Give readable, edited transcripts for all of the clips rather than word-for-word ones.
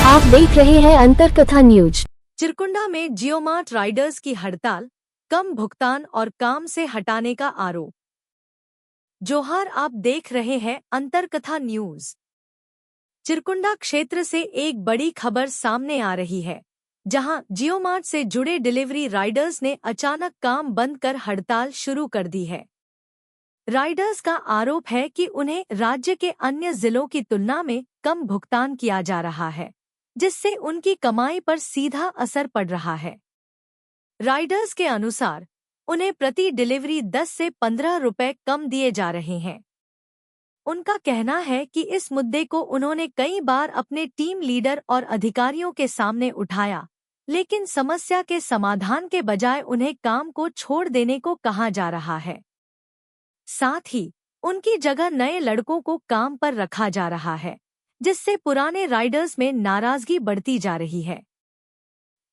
आप देख रहे हैं अंतरकथा न्यूज। चिरकुंडा में जियोमार्ट राइडर्स की हड़ताल, कम भुगतान और काम से हटाने का आरोप। जोहार, आप देख रहे हैं अंतरकथा न्यूज। चिरकुंडा क्षेत्र से एक बड़ी खबर सामने आ रही है, जहां जियोमार्ट से जुड़े डिलीवरी राइडर्स ने अचानक काम बंद कर हड़ताल शुरू कर दी है। राइडर्स का आरोप है कि उन्हें राज्य के अन्य जिलों की तुलना में कम भुगतान किया जा रहा है, जिससे उनकी कमाई पर सीधा असर पड़ रहा है। राइडर्स के अनुसार उन्हें प्रति डिलीवरी 10 से 15 रुपए कम दिए जा रहे हैं। उनका कहना है कि इस मुद्दे को उन्होंने कई बार अपने टीम लीडर और अधिकारियों के सामने उठाया, लेकिन समस्या के समाधान के बजाय उन्हें काम को छोड़ देने को कहा जा रहा है। साथ ही उनकी जगह नए लड़कों को काम पर रखा जा रहा है, जिससे पुराने राइडर्स में नाराजगी बढ़ती जा रही है।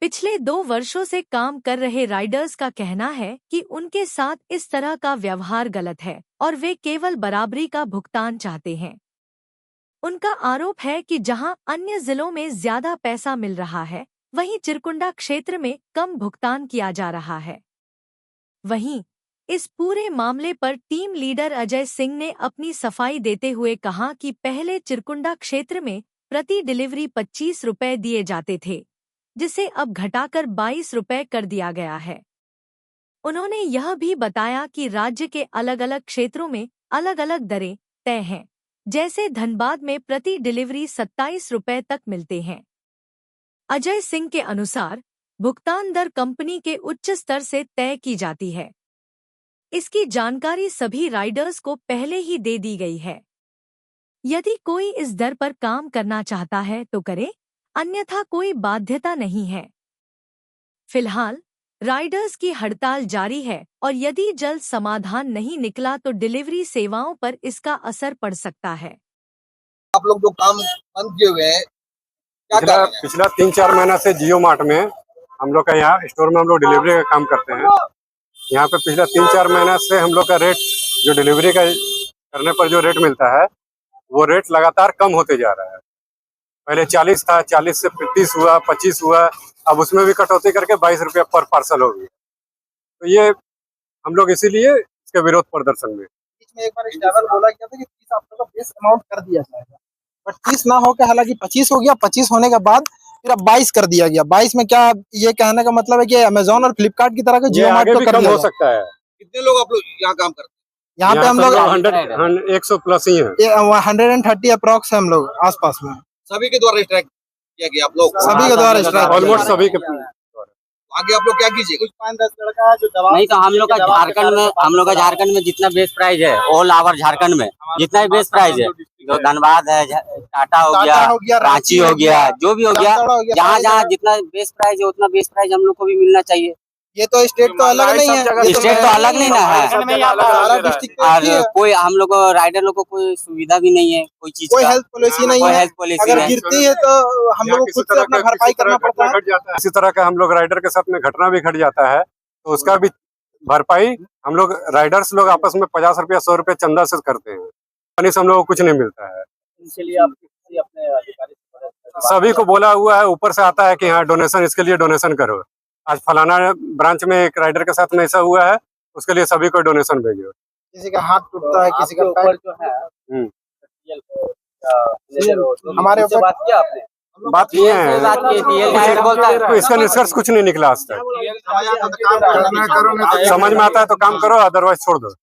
पिछले 2 वर्षों से काम कर रहे राइडर्स का कहना है कि उनके साथ इस तरह का व्यवहार गलत है और वे केवल बराबरी का भुगतान चाहते हैं। उनका आरोप है कि जहां अन्य जिलों में ज्यादा पैसा मिल रहा है, वहीं चिरकुंडा क्षेत्र में कम भुगतान किया जा रहा है। वहीं इस पूरे मामले पर टीम लीडर अजय सिंह ने अपनी सफाई देते हुए कहा कि पहले चिरकुंडा क्षेत्र में प्रति डिलीवरी 25 रुपए दिए जाते थे, जिसे अब घटाकर 22 रुपए कर दिया गया है। उन्होंने यह भी बताया कि राज्य के अलग अलग क्षेत्रों में अलग अलग दरें तय हैं, जैसे धनबाद में प्रति डिलीवरी 27 रुपए तक मिलते हैं। अजय सिंह के अनुसार भुगतान दर कंपनी के उच्च स्तर से तय की जाती है। इसकी जानकारी सभी राइडर्स को पहले ही दे दी गई है। यदि कोई इस दर पर काम करना चाहता है तो करे, अन्यथा कोई बाध्यता नहीं है। फिलहाल राइडर्स की हड़ताल जारी है और यदि जल्द समाधान नहीं निकला तो डिलीवरी सेवाओं पर इसका असर पड़ सकता है। आप लोग जो काम बंद किए हुए हैं, क्या कर रहे हैं? पिछला 3-4 महीना से जियो मार्ट में हम लोग का यहाँ स्टोर में हम लोग डिलीवरी का काम करते हैं। यहाँ पे पिछला 3-4 महीना से हम लोग का रेट जो डिलीवरी का करने पर जो रेट मिलता है, वो रेट लगातार कम होते जा रहा है। पहले 40 था, 40 से 30 हुआ, 25 हुआ, अब उसमें भी कटौती करके 22 रुपया पर पार्सल हो गया। तो ये हम लोग इसीलिए इसके विरोध प्रदर्शन में बीच में एक बार स्टाइल बोला गया था कि 30 आप लोग का बेस अमाउंट कर दिया जाएगा, बट 30 ना होकर हालांकि 25 हो गया। 25 होने के बाद फिर अब 22 कर दिया गया। 22 में क्या ये कहने का मतलब है कि अमेजोन और फ्लिपकार्ट की तरह का जियो मार्ट आगे तो भी कर कम दिया हो जाएगा। सकता है। कितने लोग आप लोग यहाँ काम करते हैं? यहाँ पे हम लोग 100 प्लस ही है। 130 अप्रॉक्स है हम लोग आसपास में। सभी के द्वारा स्ट्राइक किया गया? आप लोग सभी के द्वारा स्ट्राइक? ऑलमोस्ट सभी के। आगे आप लोग क्या कीजिए? कुछ 5-10 लड़का जो दवा नहीं तो हम लोग का झारखंड में जितना बेस्ट प्राइस है, ऑल ओवर झारखंड में जितना भी बेस्ट प्राइस है, जो धनबाद है, टाटा हो गया, रांची हो गया, जो भी हो गया, जहाँ जहाँ जितना बेस्ट प्राइस है उतना बेस्ट प्राइस हम लोग को भी मिलना चाहिए। ये तो स्टेट तो अलग नहीं है, स्टेट तो अलग नहीं ना है, और कोई हम लोग को राइडर लोग को कोई सुविधा भी नहीं है, कोई चीज कोई हेल्थ पॉलिसी नहीं है। अगर गिरती है तो हम लोग को खुद से अपना भरपाई करना पड़ता है। इसी तरह का हम लोग राइडर के साथ में घटना भी घट जाता है, तो उसका भी भरपाई हम लोग राइडर्स लोग आपस में 50 रुपया 100 रुपया चंदा से करते हैं। हम लोग को कुछ नहीं मिलता है। इसलिए आप अपने अधिकारी सभी को बोला हुआ है, ऊपर से आता है कि हाँ डोनेशन, इसके लिए डोनेशन करो। आज फलाना ब्रांच में एक राइडर के साथ में ऐसा हुआ है, उसके लिए सभी को डोनेशन भेजो। किसी का हाथ टूटता है, किसी का पैर जो है हमारे ऊपर बात किया आपने, बात किए हैं, बोलता है तो इसका निष्कर्ष कुछ नहीं निकला आज तक। समझ में आता है तो काम करो, अदरवाइज छोड़ दो।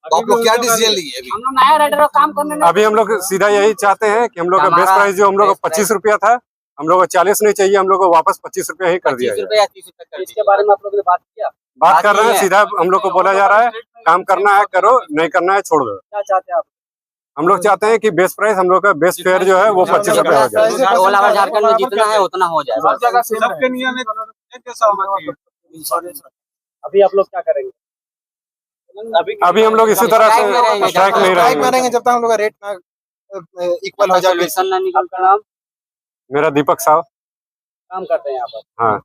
आप लोग क्या डिसीजन लिए अभी? हम लोग नया राइडर काम करने अभी हम लोग सीधा यही चाहते हैं कि हम लोग का बेस्ट प्राइस जो हम लोग को 25 रुपया था, हम लोग को 40 नहीं चाहिए, हम लोग को वापस 25 रुपया ही कर दिया जाए। इसके बारे में आप लोगों ने बात किया? बात कर रहे हैं, सीधा हम लोग को बोला जा रहा है काम करना है करो, नहीं करना है छोड़ दो। क्या चाहते हैं आप? हम लोग चाहते हैं कि बेस्ट प्राइस, हम लोग का बेस्ट फेयर जो है वो 25 रुपया हो जाए। ऑल ओवर झारखंड में जितना है उतना हो जाए। सबके नियम एक जैसा होना चाहिए। अभी आप लोग क्या करेंगे? अभी हम लोग इसी तरह से स्ट्राइक नहीं रहेंगे जब तक हम लोग का रेट ना इक्वल हो जाए। ना निकल कर नाम मेरा दीपक साहब काम करते हैं यहाँ पर। हाँ,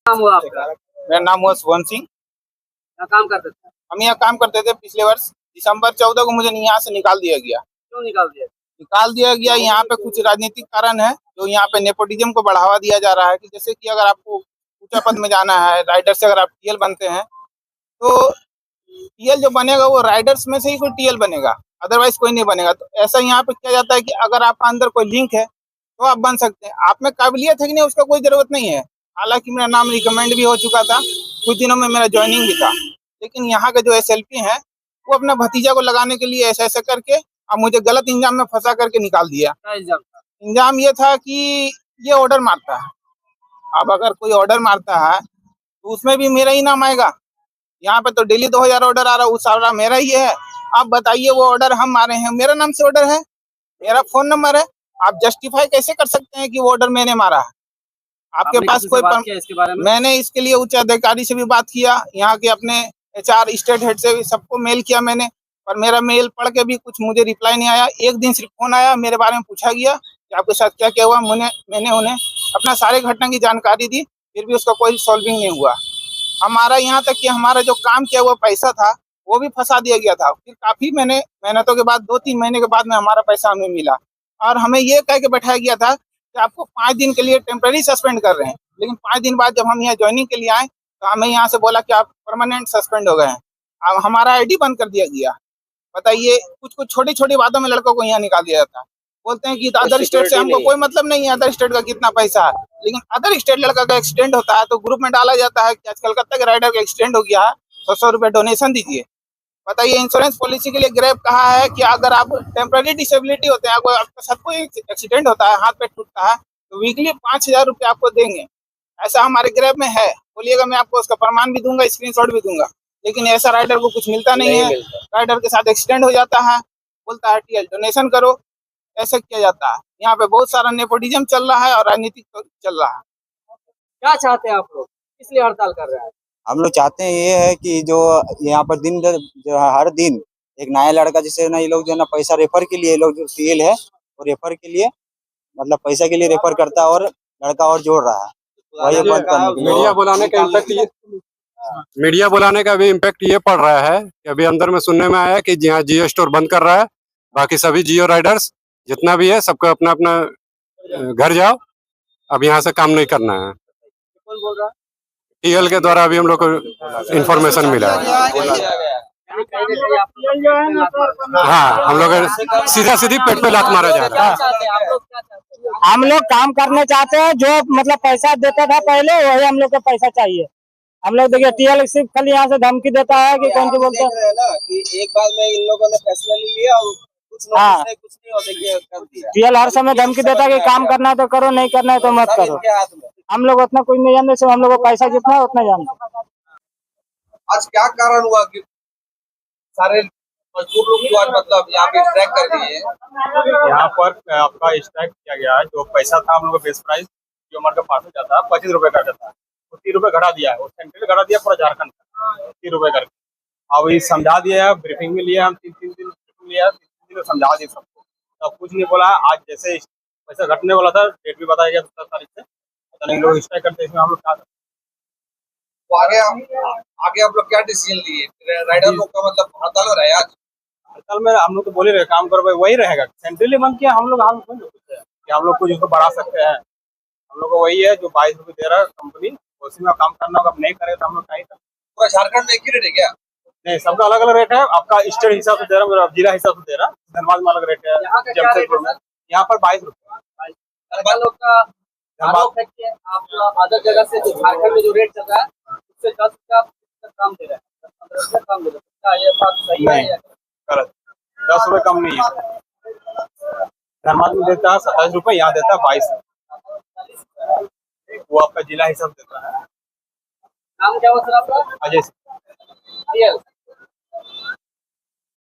नाम हुआ आपका? मेरा नाम हुआ सुवन सिंह। यहाँ काम करते थे? हम यहाँ काम करते थे। पिछले वर्ष दिसंबर 14 को मुझे यहाँ से निकाल दिया गया। क्यों निकाल दिया? निकाल दिया गया। यहाँ पे कुछ राजनीतिक कारण है जो यहाँ पे नेपोटिज्म को बढ़ावा दिया जा रहा है कि जैसे कि अगर आपको ऊंचा पद में जाना है, राइडर से अगर आप टीएल बनते हैं तो टीएल जो बनेगा वो राइडर्स में से ही कोई टीएल बनेगा, अदरवाइज कोई नहीं बनेगा। तो ऐसा यहाँ पे किया जाता है कि अगर आपका अंदर कोई लिंक है तो आप बन सकते हैं, आप में काबिलियत है कि नहीं उसका कोई जरूरत नहीं है। हालांकि मेरा नाम रिकमेंड भी हो चुका था, कुछ दिनों में मेरा ज्वाइनिंग भी था, लेकिन यहाँ के जो एसएलपी हैं वो अपने भतीजा को लगाने के लिए ऐसा ऐसा करके अब मुझे गलत इंजाम में फंसा करके निकाल दिया। इंजाम ये था कि ये ऑर्डर मारता है, अब अगर कोई ऑर्डर मारता है तो उसमें भी मेरा ही नाम आएगा। यहाँ पे तो डेली 2000 ऑर्डर आ रहा है, उस ऑर्डर मेरा ही है। आप बताइए वो ऑर्डर हम मारे हैं, मेरा नाम से ऑर्डर है, मेरा फोन नंबर है, आप जस्टिफाई कैसे कर सकते हैं कि वो ऑर्डर मैंने मारा है? आपके पास कोई इसके बारे में? मैंने इसके लिए उच्च अधिकारी से भी बात किया, यहाँ के अपने एचआर स्टेट हेड से भी सबको मेल किया मैंने, पर मेरा मेल पढ़ के भी कुछ मुझे रिप्लाई नहीं आया। एक दिन सिर्फ फोन आया, मेरे बारे में पूछा गया कि आपके साथ क्या क्या हुआ। मैंने उन्हें अपना सारे घटना की जानकारी दी, फिर भी उसका कोई सॉल्विंग नहीं हुआ। हमारा यहाँ तक कि हमारा जो काम किया हुआ पैसा था वो भी फंसा दिया गया था। फिर काफी मेहनतों के बाद 2-3 महीने के बाद में हमारा पैसा हमें मिला, और हमें ये कह के बैठाया गया था कि आपको 5 दिन के लिए टेम्पररी सस्पेंड कर रहे हैं। लेकिन 5 दिन बाद जब हम यहाँ ज्वाइनिंग के लिए आए तो हमें यहाँ से बोला कि आप परमानेंट सस्पेंड हो गए हैं। अब हमारा आईडी बंद कर दिया गया। बताइए, कुछ कुछ छोटी छोटी बातों में लड़कों को यहाँ निकाल दिया जाता है। बोलते हैं कि अदर स्टेट से हमको कोई मतलब नहीं है, अदर स्टेट का कितना पैसा है, लेकिन अदर स्टेट लड़का का एक्सीडेंट होता है तो ग्रुप में डाला जाता है कि आज कलकत्ता के राइडर का एक्सीडेंट हो गया है, 100 रुपये डोनेशन दीजिए। बताइए, इंश्योरेंस पॉलिसी के लिए ग्रेप कहा है कि अगर आप टेम्पररी डिसेबिलिटी होते हैं, आपका सब कोई एक्सीडेंट होता है, हाथ पैर टूटता है, तो वीकली 5000 रुपये आपको देंगे। ऐसा हमारे ग्रेप में है, बोलिएगा मैं आपको उसका प्रमाण भी दूंगा, स्क्रीनशॉट भी दूंगा। लेकिन ऐसा राइडर को कुछ मिलता नहीं है। राइडर के साथ एक्सीडेंट हो जाता है, बोलता है टीएल डोनेशन करो, ऐसा किया जाता है। यहाँ पे बहुत सारा नेपोटिज्म चल रहा है और राजनीतिक चल रहा है। क्या चाहते हैं आप लोग, किस लिए हड़ताल कर रहे हैं? हम लोग चाहते हैं ये है कि जो यहाँ पर जो हर दिन एक नया लड़का, जिससे ना ये लोग जो है ना पैसा रेफर के लिए, लोग जो टीएल है वो रेफर के लिए मतलब पैसा के लिए रेफर करता है और लड़का और जोड़ रहा है। वही बंद करने के लिए मीडिया बुलाने का भी इम्पैक्ट ये पड़ रहा है कि अभी अंदर में सुनने में आया कि यहाँ जियो स्टोर बंद कर रहा है, बाकी सभी जियो राइडर्स जितना भी है सबको अपना अपना घर जाओ, अब यहाँ से काम नहीं करना है। टीएल के द्वारा अभी हम लोग को इंफॉर्मेशन मिला है। हाँ, हम लोग सीधा सीधी पेट पे लात मारा जा रहा है। हम लोग काम करना चाहते हैं, जो मतलब पैसा देता था पहले वही हम लोग को पैसा चाहिए। हम लोग देखिए टीएल सिर्फ खाली यहाँ से धमकी देता है कि कौन सी बोलते हैं ना कि एक बार में इन लोगों ने फैसला ले लिया और कुछ नहीं हो देखिए टीएल हर समय धमकी देता है कि काम करना है तो करो, नहीं करना है तो मत करो। हम लोग उतना कुछ नहीं जानते, सिर्फ हम लोग को पैसा जितना है उतना जानते। आज क्या कारण हुआ कि सारे मजदूर लोग जो आज मतलब यहाँ पे स्ट्राइक कर दिए? यहाँ पर आपका स्ट्राइक किया गया है। जो पैसा था हम लोग का बेस प्राइस जो हमारे पास में जाता है 25 रुपए का जाता है, तो 30 रुपए घटा दिया है, वो सेंट्रल घटा दिया पूरा झारखंड का 30 रुपए करके। अब ये समझा दिया है, ब्रीफिंग में लिया हम 3 दिन लिया, 3 दिन समझा दिए सबको, तब कुछ नहीं बोला। आज जैसे पैसा घटने वाला था, डेट भी बताया गया 10 तारीख से, पता नहीं लोग स्ट्राइक करते इसमें हम लोग क्या तो आगे आप लोग क्या डिसीजन लिए? राइडर लोग का मतलब हड़ताल हो रहा है आज? हड़ताल में हम लोग तो बोले रहे काम करो भाई, वही रहेगा। सेंट्रली बंद किया हम लोग, हम कि हम लोग कुछ उसको बढ़ा सकते हैं। हम लोग को वही है जो 22 रुपये दे रहा है कंपनी, उसी में काम करना होगा। अब नहीं करे तो हम लोग क्या ही करें। पूरा झारखंड में एक ही रेट है क्या? नहीं, सबका अलग अलग रेट है। आपका स्टेट हिसाब से दे रहा है, जिला हिसाब से दे रहा है। धनबाद में अलग रेट है, जमशेदपुर में यहाँ पर 22 रुपये। अदर जगह से जो झारखंड में जो रेट चल रहा है उससे 10 का कम दे रहा है, 15 कम दे रहा है। ये बात सही है? 10 रुपये कम नहीं है। धनबाद में देता है 27 रुपये, यहाँ देता है 22। वो आपका जिला हिसाब देता है। नाम क्या हुआ सर आपका? अजय।